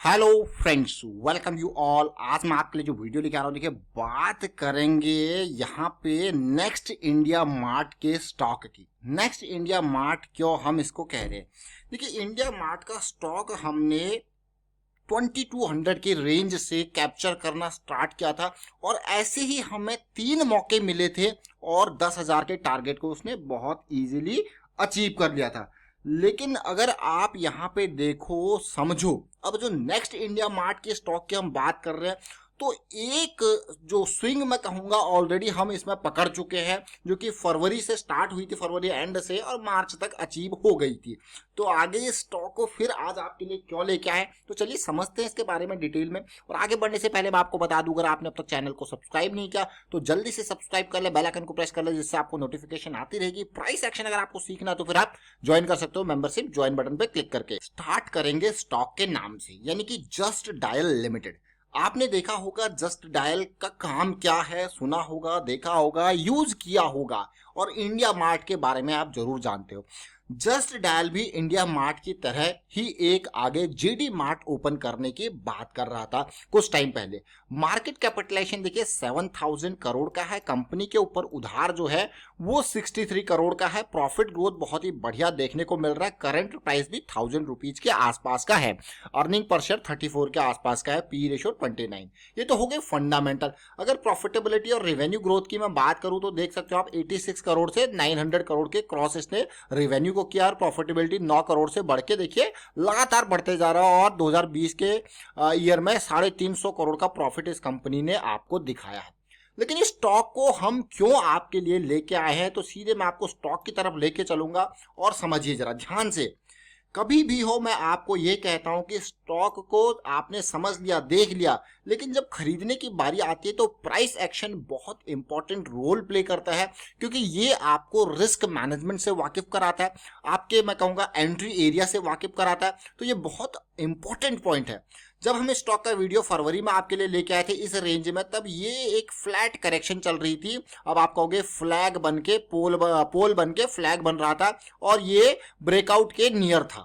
Hello friends, welcome you all. आज मैं आपके लिए जो वीडियो लेके आ रहा हूँ, देखिए बात करेंगे यहाँ पे नेक्स्ट इंडिया मार्ट के स्टॉक की। नेक्स्ट इंडिया मार्ट क्यों हम इसको कह रहे हैं? देखिए इंडिया मार्ट का स्टॉक हमने 2200 की रेंज से कैप्चर करना स्टार्ट किया था और ऐसे ही हमें 3 मौके मिले थे और 10,000 के टारगेट को उसने बहुत इजीली अचीव कर लिया था। लेकिन अगर आप यहाँ पे देखो समझो, अब जो नेक्स्ट इंडिया मार्ट के स्टॉक की हम बात कर रहे हैं तो एक जो स्विंग मैं कहूंगा ऑलरेडी हम इसमें पकड़ चुके हैं, जो कि फरवरी से स्टार्ट हुई थी, फरवरी एंड से, और मार्च तक अचीव हो गई थी। तो आगे ये स्टॉक को फिर आज आपके लिए क्यों लेके आए, तो चलिए समझते हैं इसके बारे में डिटेल में। और आगे बढ़ने से पहले मैं आपको बता दूं, अगर आपने अब तक चैनल को सब्सक्राइब नहीं किया तो जल्दी से सब्सक्राइब कर ले, बेल आइकन को प्रेस कर ले, जिससे आपको नोटिफिकेशन आती रहेगी। प्राइस एक्शन अगर आपको सीखना तो फिर आप ज्वाइन कर सकते हो मेंबरशिप ज्वाइन बटन पे क्लिक करके। स्टार्ट करेंगे स्टॉक के नाम से, यानी कि जस्ट डायल लिमिटेड। आपने देखा होगा जस्ट डायल का काम क्या है, सुना होगा, देखा होगा, यूज किया होगा, और इंडिया मार्ट के बारे में आप जरूर जानते हो। जस्ट डायल भी इंडिया मार्ट की तरह ही एक आगे जीडी मार्ट ओपन करने की बात कर रहा था कुछ टाइम पहले। मार्केट कैपिटलाइजेशन देखिए 7,000 करोड़ का है। कंपनी के ऊपर उधार जो है वो 63 करोड़ का है। प्रॉफिट ग्रोथ बहुत ही बढ़िया देखने को मिल रहा है। करंट प्राइस भी 1000 रुपीज के आसपास का है। अर्निंग पर शेयर 34 के आसपास का है। P ratio 29। ये तो हो गए फंडामेंटल। अगर प्रॉफिटेबिलिटी और रेवेन्यू ग्रोथ की मैं बात करूं तो देख सकते हो आप 86 करोड़ से 900 करोड़ के क्रॉस इसने रेवेन्यू को किया, और प्रॉफिटेबिलिटी 9 करोड़ से बढ़ के देखिए लगातार बढ़ते जा रहा है, और 2020 के ईयर में 350 करोड़ का प्रॉफिट इस कंपनी ने आपको दिखाया है। लेकिन इस स्टॉक को हम क्यों आपके लिए लेके आए हैं, तो सीधे मैं आपको स्टॉक की तरफ लेके चलूंगा और समझिए जरा ध्यान से। कभी भी हो मैं आपको ये कहता हूं कि स्टॉक को आपने समझ लिया, देख लिया, लेकिन जब खरीदने की बारी आती है तो प्राइस एक्शन बहुत इंपॉर्टेंट रोल प्ले करता है, क्योंकि ये आपको रिस्क मैनेजमेंट से वाकिफ कराता है, आपके मैं कहूंगा एंट्री एरिया से वाकिफ कराता है। तो ये बहुत इंपॉर्टेंट पॉइंट है। जब हम स्टॉक का वीडियो फरवरी में आपके लिए लेके आए थे इस रेंज में, तब ये एक फ्लैट करेक्शन चल रही थी। अब आप कहोगे फ्लैग बन के पोल बन के फ्लैग बन रहा था, और ये ब्रेकआउट के नियर था।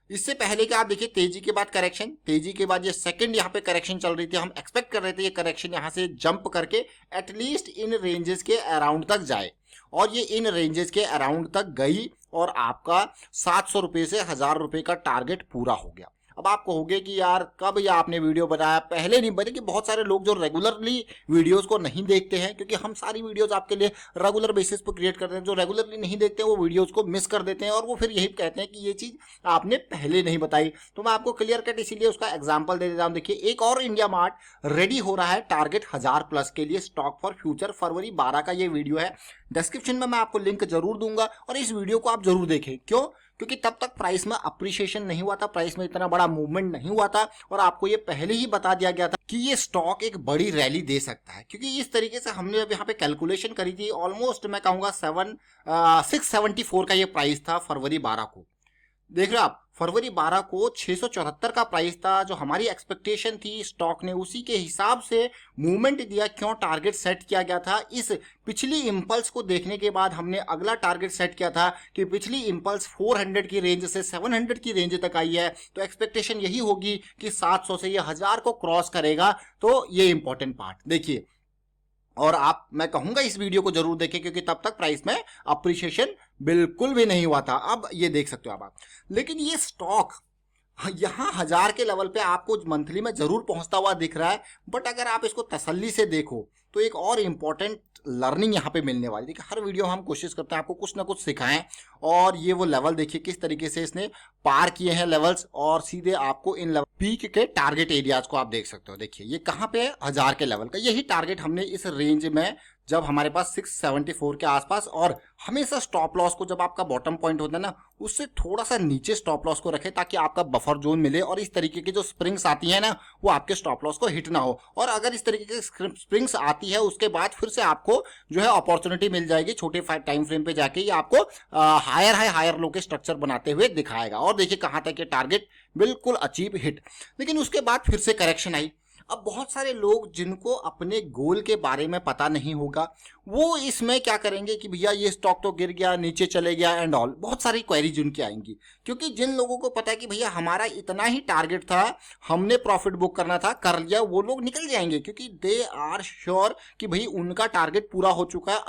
इससे पहले का आप देखिए तेजी के बाद करेक्शन, तेजी के बाद ये सेकंड यहाँ पे करेक्शन चल रही थी। हम एक्सपेक्ट कर रहे थे ये करेक्शन यहाँ से जंप करके एटलीस्ट इन रेंजेस के अराउंड तक जाए, और ये इन रेंजेस के अराउंड तक गई, और आपका 700 रुपये से 1000 रुपये का टारगेट पूरा हो गया। अब आप कहोगे कि यार कब ये आपने वीडियो बनाया, पहले नहीं बने? कि बहुत सारे लोग जो रेगुलरली वीडियोस को नहीं देखते हैं, क्योंकि हम सारी वीडियोस आपके लिए रेगुलर बेसिस पर क्रिएट करते हैं, जो रेगुलरली नहीं देखते हैं वो वीडियोस को मिस कर देते हैं, और वो फिर यही कहते हैं कि ये चीज आपने पहले नहीं बताई। तो मैं आपको क्लियर कट इसीलिए उसका एग्जाम्पल दे देता हूं। देखिए एक और इंडिया मार्ट रेडी हो रहा है टारगेट 1000 प्लस के लिए, स्टॉक फॉर फ्यूचर। फरवरी 12 का ये वीडियो है। डिस्क्रिप्शन में मैं आपको लिंक जरूर दूंगा, और इस वीडियो को आप जरूर देखें। क्यों? क्योंकि तब तक प्राइस में अप्रिशिएशन नहीं हुआ था, प्राइस में इतना बड़ा मूवमेंट नहीं हुआ था, और आपको ये पहले ही बता दिया गया था कि ये स्टॉक एक बड़ी रैली दे सकता है। क्योंकि इस तरीके से हमने अब यहाँ पे कैलकुलेशन करी थी, ऑलमोस्ट मैं कहूंगा 674 का ये प्राइस था फरवरी 12 को। देख रहे हो आप, फरवरी 12 को 674 का प्राइस था। जो हमारी एक्सपेक्टेशन थी स्टॉक ने उसी के हिसाब से मूवमेंट दिया। क्यों टारगेट सेट किया गया था? इस पिछली इंपल्स को देखने के बाद हमने अगला टारगेट सेट किया था कि पिछली इंपल्स 400 की रेंज से 700 की रेंज तक आई है, तो एक्सपेक्टेशन यही होगी कि 700 से ये 1000 को क्रॉस करेगा। तो ये इंपॉर्टेंट पार्ट देखिए, और आप मैं कहूंगा इस वीडियो को जरूर देखें, क्योंकि तब तक प्राइस में अप्रिशिएशन बिल्कुल भी नहीं हुआ था। अब ये देख सकते हो आप। लेकिन ये स्टॉक यहाँ 1000 के लेवल पे आपको मंथली में जरूर पहुंचता हुआ दिख रहा है, बट अगर आप इसको तसल्ली से देखो तो एक और इंपॉर्टेंट लर्निंग यहाँ पे मिलने वाली। देखिए हर वीडियो हम कोशिश करते हैं आपको कुछ ना कुछ सिखाएं, और ये वो लेवल देखिए किस तरीके से इसने पार किए हैं लेवल्स, और सीधे आपको इन लेवल पीक के टारगेट एरियाज को आप देख सकते हो। देखिए ये कहाँ पे है, 1000 के लेवल का। यही टारगेट हमने इस रेंज में जब हमारे पास 674 के आसपास, और हमेशा स्टॉप लॉस को जब आपका बॉटम पॉइंट होता है ना, उससे थोड़ा सा नीचे स्टॉप लॉस को रखें, ताकि आपका बफर जोन मिले, और इस तरीके की जो स्प्रिंग्स आती है ना वो आपके स्टॉप लॉस को हिट ना हो। और अगर इस तरीके की स्प्रिंग्स आती है उसके बाद फिर से आपको जो है अपॉर्चुनिटी मिल जाएगी छोटे टाइम फ्रेम पे जाके, ये आपको हायर हाई हायर लो के स्ट्रक्चर बनाते हुए दिखाएगा। और देखिए कहां तक ये टारगेट बिल्कुल अचीव हिट। लेकिन उसके बाद फिर से करेक्शन आई। अब बहुत सारे लोग जिनको अपने गोल के बारे में पता नहीं होगा, वो इसमें क्या करेंगे कि भैया ये स्टॉक तो गिर गया, नीचे चले गया एंड ऑल, बहुत सारी क्वेरीज उनकी आएंगी। क्योंकि जिन लोगों को पता है कि भैया हमारा इतना ही टारगेट था, हमने प्रॉफिट बुक करना था, कर लिया, वो लोग निकल जाएंगे क्योंकि दे आर श्योर कि भाई उनका टारगेट पूरा हो चुका है।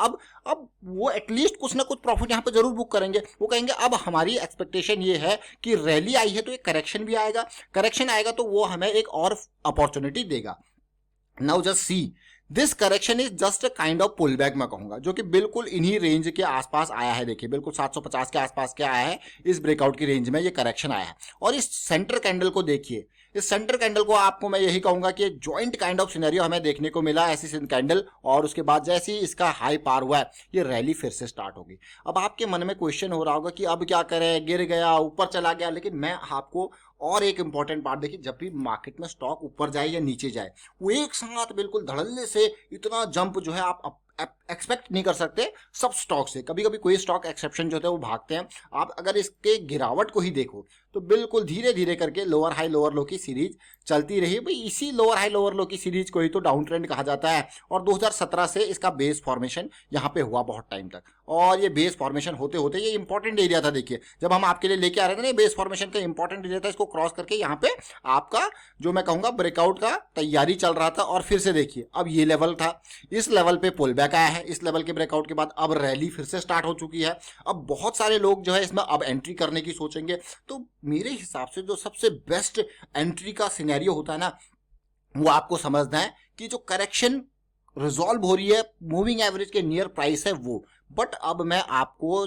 अब वो एटलीस्ट कुछ ना कुछ प्रॉफिट यहाँ पे जरूर बुक करेंगे। वो कहेंगे अब हमारी एक्सपेक्टेशन ये है कि रैली आई है तो एक करेक्शन भी आएगा, करेक्शन आएगा तो वो हमें एक और अपॉर्चुनिटी देगा। Now just see, this correction is just a kind of pull back मैं कहूंगा, जो कि बिल्कुल इन्हीं रेंज के आसपास आया है। देखिए बिल्कुल 750 के आसपास के आया है, इस ब्रेकआउट की रेंज में ये करेक्शन आया है। और इस सेंटर कैंडल को देखिए, इस सेंटर कैंडल को आपको मैं यही कहूंगा कि जॉइंट काइंड ऑफ सिनेरियो हमें देखने को मिला ऐसी कैंडल, और उसके बाद जैसे ही इसका हाई पार हुआ है ये रैली फिर से स्टार्ट होगी। अब आपके मन में क्वेश्चन हो रहा होगा कि अब क्या करें, गिर गया, ऊपर चला गया, लेकिन मैं आपको और एक इंपॉर्टेंट बात देखिए, जब भी मार्केट में स्टॉक ऊपर जाए या नीचे जाए, वो एक साथ बिल्कुल धड़ल्ले से इतना जंप जो है आप एक्सपेक्ट नहीं कर सकते सब स्टॉक से। कभी कभी कोई स्टॉक एक्सेप्शन जो होते हैं वो भागते हैं। आप अगर इसके गिरावट को ही देखो तो बिल्कुल धीरे धीरे करके लोअर हाई लोअर लो की सीरीज चलती रही। भाई इसी लोअर हाई लोअर लो की सीरीज को ही तो डाउन ट्रेंड कहा जाता है। और 2017 से इसका बेस फॉर्मेशन यहाँ पे हुआ बहुत टाइम तक, और ये बेस फॉर्मेशन होते होते ये इंपॉर्टेंट एरिया था। देखिए जब हम आपके लिए लेके आ रहे थे ना, बेस फॉर्मेशन का इंपॉर्टेंट एरिया था, इसको क्रॉस करके यहाँ पे आपका जो मैं कहूंगा ब्रेकआउट का तैयारी चल रहा था। और फिर से देखिए अब ये लेवल था, इस लेवल पे पुल बैक आया है, इस लेवल के ब्रेकआउट के बाद अब रैली फिर से स्टार्ट हो चुकी है। अब बहुत सारे लोग जो है इसमें अब एंट्री करने की सोचेंगे। तो मेरे हिसाब से जो सबसे बेस्ट एंट्री का सिनेरियो होता है ना, वो आपको समझना है कि जो करेक्शन रिजॉल्व हो रही है मूविंग एवरेज के नियर प्राइस है वो। बट अब मैं आपको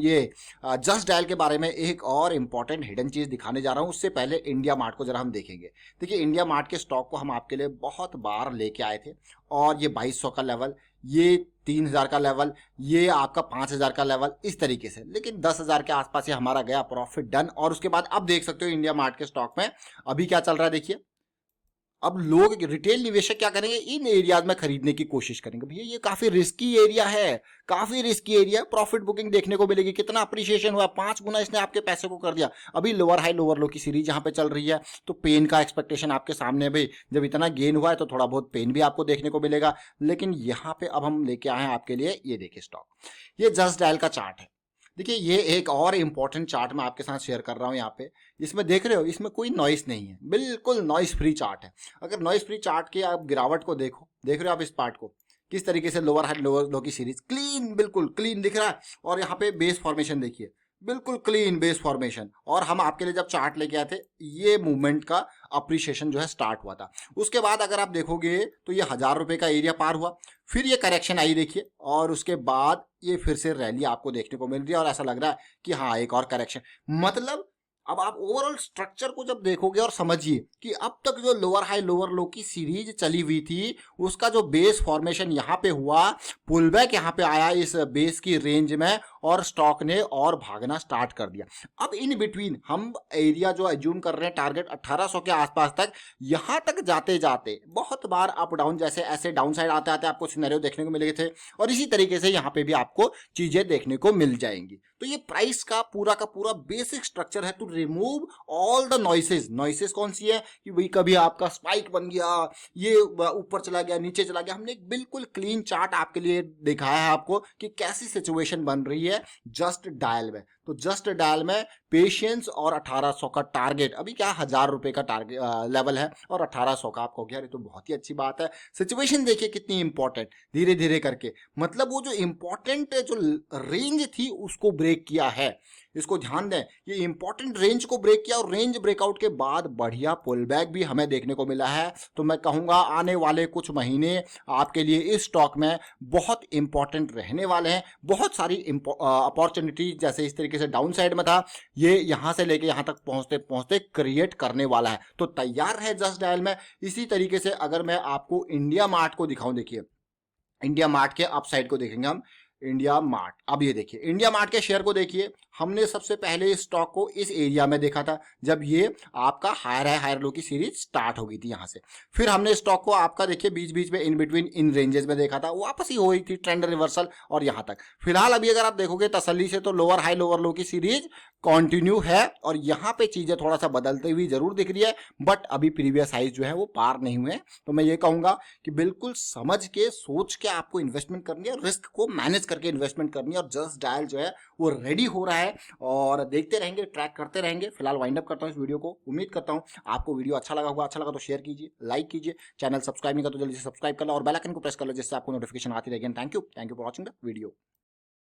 ये जस्ट डायल के बारे में एक और इंपॉर्टेंट हिडन चीज दिखाने जा रहा हूं। उससे पहले इंडिया मार्ट को जरा हम देखेंगे। देखिए इंडिया मार्ट के स्टॉक को हम आपके लिए बहुत बार लेके आए थे, और ये 2200 का लेवल, ये 3000 का लेवल, ये आपका 5000 का लेवल, इस तरीके से। लेकिन 10,000 के आसपास ये हमारा गया, प्रॉफिट डन। और उसके बाद अब देख सकते हो इंडिया मार्ट के स्टॉक में अभी क्या चल रहा है। देखिए अब लोग, रिटेल निवेशक क्या करेंगे, इन एरियाज में खरीदने की कोशिश करेंगे। भैया ये काफी रिस्की एरिया है, काफी रिस्की एरिया। प्रॉफिट बुकिंग देखने को मिलेगी, कितना अप्रिशिएशन हुआ, 5 गुना इसने आपके पैसे को कर दिया। अभी लोअर हाई लोअर लो की सीरीज यहाँ पे चल रही है, तो पेन का एक्सपेक्टेशन आपके सामने है। भाई जब इतना गेन हुआ है तो थोड़ा बहुत पेन भी आपको देखने को मिलेगा। लेकिन यहाँ पे अब हम लेके आए हैं आपके लिए, ये देखिए स्टॉक, ये जस्ट डायल का चार्ट है। देखिए ये एक और इंपॉर्टेंट चार्ट मैं आपके साथ शेयर कर रहा हूं यहाँ पे। इसमें देख रहे हो, इसमें कोई नॉइस नहीं है, बिल्कुल नॉइस फ्री चार्ट है। अगर नॉइस फ्री चार्ट के आप गिरावट को देखो, देख रहे हो आप इस पार्ट को किस तरीके से लोअर हाई लोअर लो की सीरीज क्लीन, बिल्कुल क्लीन दिख रहा है। और यहाँ पे बेस फॉर्मेशन देखिए, बिल्कुल क्लीन बेस फॉर्मेशन। और हम आपके लिए जब चार्ट लेके आए थे, ये मूवमेंट का अप्रिशिएशन जो है स्टार्ट हुआ था। उसके बाद अगर आप देखोगे तो ये 1000 रुपए का एरिया पार हुआ, फिर ये करेक्शन आई देखिए, और उसके बाद ये फिर से रैली आपको देखने को मिल रही है। और ऐसा लग रहा है कि हाँ एक और करेक्शन। मतलब अब आप ओवरऑल स्ट्रक्चर को जब देखोगे और समझिए कि अब तक जो लोअर हाई लोअर लो की सीरीज चली हुई थी, उसका जो बेस फॉर्मेशन यहाँ पे हुआ, पुल बैक यहाँ पे आया इस बेस की रेंज में, और स्टॉक ने और भागना स्टार्ट कर दिया। अब इन बिटवीन हम एरिया जो एज्यूम कर रहे हैं टारगेट 1800 के आसपास तक, यहां तक जाते जाते बहुत बार अप डाउन जैसे ऐसे डाउन साइड आते आते आपको सिनेरियो देखने को मिले थे। और इसी तरीके से यहाँ पे भी आपको चीजें देखने को मिल जाएंगी। तो ये प्राइस का पूरा बेसिक स्ट्रक्चर है to remove all the noises. Noises कौन सी है कि भाई कभी आपका स्पाइक बन गया, ये ऊपर चला गया, नीचे चला गया। हमने एक बिल्कुल क्लीन चार्ट आपके लिए दिखाया है आपको कि कैसी सिचुएशन बन रही है जस्ट डायल में। तो जस्ट डायल में पेशेंस और 1800 का टारगेट, अभी क्या 1000 रुपए का टारगेट लेवल है और 1800 का आपको गया, तो बहुत ही अच्छी बात है। सिचुएशन देखिए कितनी इंपॉर्टेंट, धीरे धीरे करके, मतलब वो जो इंपॉर्टेंट जो रेंज थी उसको ब्रेक किया है। इसको ध्यान दें, ये इंपॉर्टेंट रेंज को ब्रेक किया, और रेंज ब्रेकआउट के बाद बढ़िया पुल बैक भी हमें देखने को मिला है। तो मैं कहूंगा आने वाले कुछ महीने आपके लिए इस स्टॉक में बहुत इंपॉर्टेंट रहने वाले हैं। बहुत सारी अपॉर्चुनिटी जैसे इस तरीके से डाउन साइड में था, ये यहां से लेके यहां तक पहुंचते पहुंचते क्रिएट करने वाला है। तो तैयार है जस्ट डायल में। इसी तरीके से अगर मैं आपको इंडिया मार्ट को दिखाऊं, देखिए इंडिया मार्ट के अपसाइड को देखेंगे हम। इंडिया मार्ट, अब ये देखिए इंडिया मार्ट के शेयर को देखिए, हमने सबसे पहले इस स्टॉक को इस एरिया में देखा था जब ये आपका हायर है हायर लो की सीरीज स्टार्ट हो गई थी यहाँ से। फिर हमने स्टॉक को आपका देखिए बीच बीच में इन बिटवीन इन रेंजेस में देखा था, वापस ही हो गई थी ट्रेंड रिवर्सल और यहाँ तक। फिलहाल अभी अगर आप देखोगे तसल्ली से तो लोअर हाई लोअर लो की सीरीज कंटिन्यू है और यहाँ पे चीजें थोड़ा सा बदलते हुई जरूर दिख रही है, बट अभी प्रीवियस हाइज जो है वो पार नहीं हुए। तो मैं ये कहूंगा कि बिल्कुल समझ के सोच के आपको इन्वेस्टमेंट करनी है और रिस्क को मैनेज करके इन्वेस्टमेंट करनी है। और जस्ट डायल जो है वो रेडी हो रहा है और देखते रहेंगे, ट्रैक करते रहेंगे। फिलहाल वाइंड अप करता हूँ इस वीडियो को। उम्मीद करता हूँ आपको वीडियो अच्छा लगा होगा। अच्छा लगा तो शेयर कीजिए, लाइक कीजिए, चैनल सब्सक्राइब नहीं कर तो जल्दी से सब्सक्राइब कर लो और बेल आइकन को प्रेस कर लो जिससे आपको नोटिफिकेशन आती रहेगी। Thank you for watching the video.